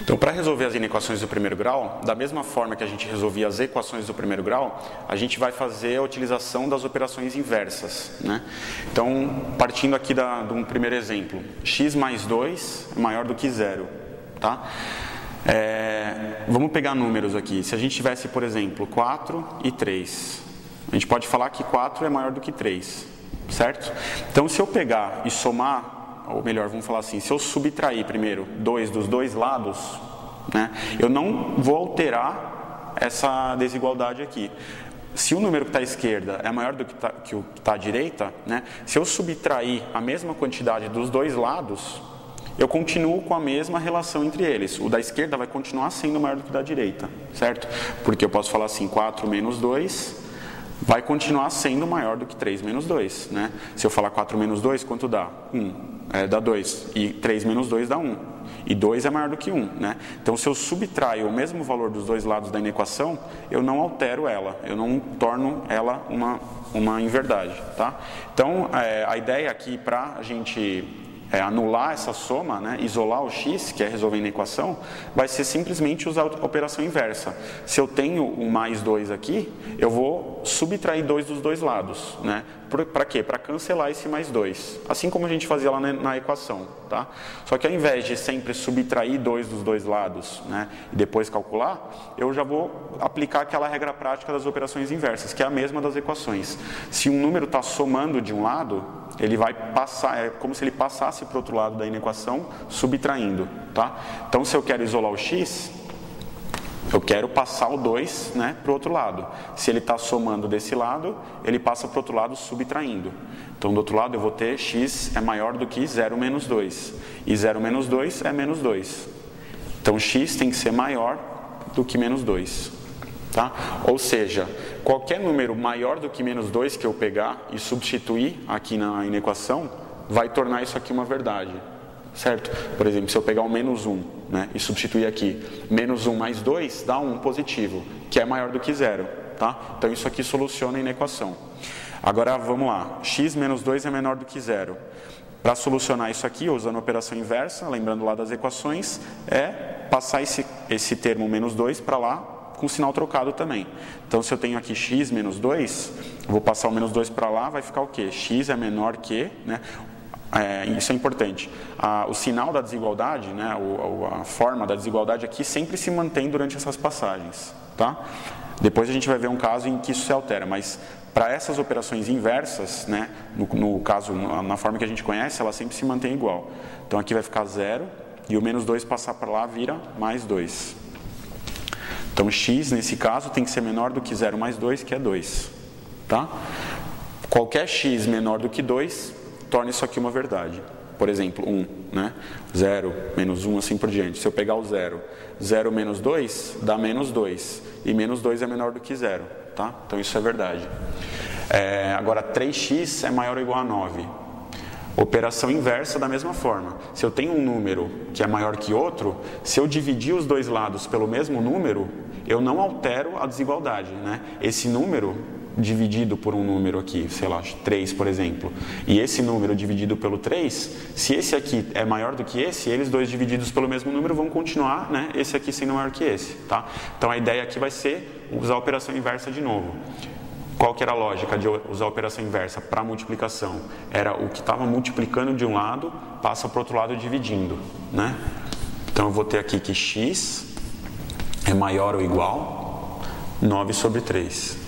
Então, para resolver as inequações do primeiro grau, da mesma forma que a gente resolvia as equações do primeiro grau, a gente vai fazer a utilização das operações inversas, né? Então, partindo aqui de um primeiro exemplo, x mais 2 é maior do que zero, tá? Vamos pegar números aqui. Se a gente tivesse, por exemplo, 4 e 3, a gente pode falar que 4 é maior do que 3, certo? Então, se eu pegar e somar, ou melhor, vamos falar assim, se eu subtrair primeiro 2 dos dois lados, né, eu não vou alterar essa desigualdade aqui. Se o número que está à esquerda é maior do que o que está à direita, né, se eu subtrair a mesma quantidade dos dois lados, eu continuo com a mesma relação entre eles. O da esquerda vai continuar sendo maior do que o da direita, certo? Porque eu posso falar assim, 4 menos 2 vai continuar sendo maior do que 3 menos 2, né? Se eu falar 4 menos 2, quanto dá? 1. Dá 2. E 3 menos 2 dá 1. E 2 é maior do que 1, né? Então, se eu subtraio o mesmo valor dos dois lados da inequação, eu não altero ela, eu não torno ela uma inverdade, tá? Então, a ideia aqui para a gente anular essa soma, né, isolar o x, que é resolver a equação, vai ser simplesmente usar a operação inversa. Se eu tenho um mais 2 aqui, eu vou subtrair 2 dos dois lados, né? Para quê? Para cancelar esse mais 2, assim como a gente fazia lá na equação, tá? Só que ao invés de sempre subtrair 2 dos dois lados, né, e depois calcular, eu já vou aplicar aquela regra prática das operações inversas, que é a mesma das equações. Se um número está somando de um lado, ele vai passar, é como se ele passasse para o outro lado da inequação, subtraindo, tá? Então, se eu quero isolar o x, eu quero passar o 2, né, para o outro lado. Se ele está somando desse lado, ele passa para o outro lado subtraindo. Então, do outro lado, eu vou ter x é maior do que 0 menos 2. E 0 menos 2 é menos 2. Então, x tem que ser maior do que menos 2. Tá? Ou seja, qualquer número maior do que menos 2 que eu pegar e substituir aqui na inequação, vai tornar isso aqui uma verdade. Certo? Por exemplo, se eu pegar o menos 1, né, e substituir aqui, menos 1 mais 2 dá 1 positivo, que é maior do que 0. Tá? Então isso aqui soluciona a inequação. Agora vamos lá, x menos 2 é menor do que 0. Para solucionar isso aqui, usando a operação inversa, lembrando lá das equações, é passar esse termo menos 2 para lá, com o sinal trocado também. Então, se eu tenho aqui x menos 2, eu vou passar o menos 2 para lá, vai ficar o quê? X é menor que, né? Isso é importante. O sinal da desigualdade, né, a forma da desigualdade aqui sempre se mantém durante essas passagens, tá? Depois a gente vai ver um caso em que isso se altera, mas para essas operações inversas, né, no caso, na forma que a gente conhece, ela sempre se mantém igual. Então aqui vai ficar 0 e o menos 2 passar para lá vira mais 2. Então x, nesse caso, tem que ser menor do que 0 mais 2, que é 2. Tá? Qualquer x menor do que 2 torna isso aqui uma verdade. Por exemplo, 1, né? 0, menos 1, assim por diante. Se eu pegar o 0, 0 menos 2 dá menos 2. E menos 2 é menor do que 0. Tá? Então isso é verdade. Agora, 3x é maior ou igual a 9. Operação inversa da mesma forma. Se eu tenho um número que é maior que outro, se eu dividir os dois lados pelo mesmo número, eu não altero a desigualdade, né? Esse número dividido por um número aqui, sei lá, 3, por exemplo, e esse número dividido pelo 3, se esse aqui é maior do que esse, eles dois divididos pelo mesmo número vão continuar, né, esse aqui sendo maior que esse, tá? Então a ideia aqui vai ser usar a operação inversa de novo. Qual que era a lógica de usar a operação inversa para multiplicação? Era o que estava multiplicando de um lado, passa para o outro lado dividindo, né? Então eu vou ter aqui que x é maior ou igual a 9 sobre 3.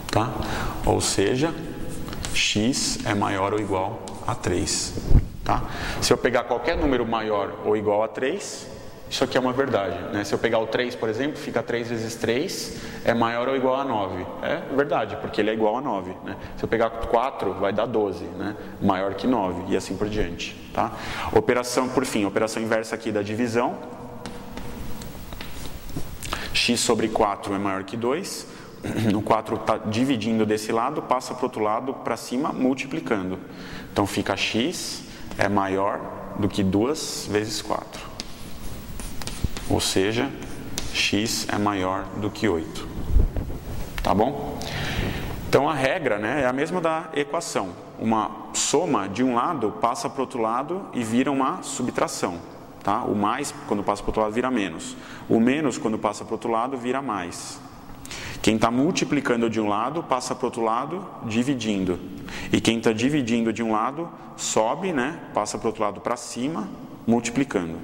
Tá? Ou seja, x é maior ou igual a 3. Tá? Se eu pegar qualquer número maior ou igual a 3, isso aqui é uma verdade. Né? Se eu pegar o 3, por exemplo, fica 3 vezes 3 é maior ou igual a 9. É verdade, porque ele é igual a 9. Né? Se eu pegar 4, vai dar 12, né? Maior que 9, e assim por diante. Tá? Operação, por fim, operação inversa aqui da divisão. X sobre 4 é maior que 2. No 4 está dividindo desse lado, passa para o outro lado, para cima, multiplicando. Então fica x é maior do que 2 vezes 4. Ou seja, x é maior do que 8. Tá bom? Então a regra, né, é a mesma da equação. Uma soma de um lado passa para o outro lado e vira uma subtração. tá? O mais, quando passa para o outro lado, vira menos. O menos, quando passa para o outro lado, vira mais. Quem está multiplicando de um lado, passa para o outro lado, dividindo. E quem está dividindo de um lado, sobe, né? Passa para o outro lado para cima, multiplicando.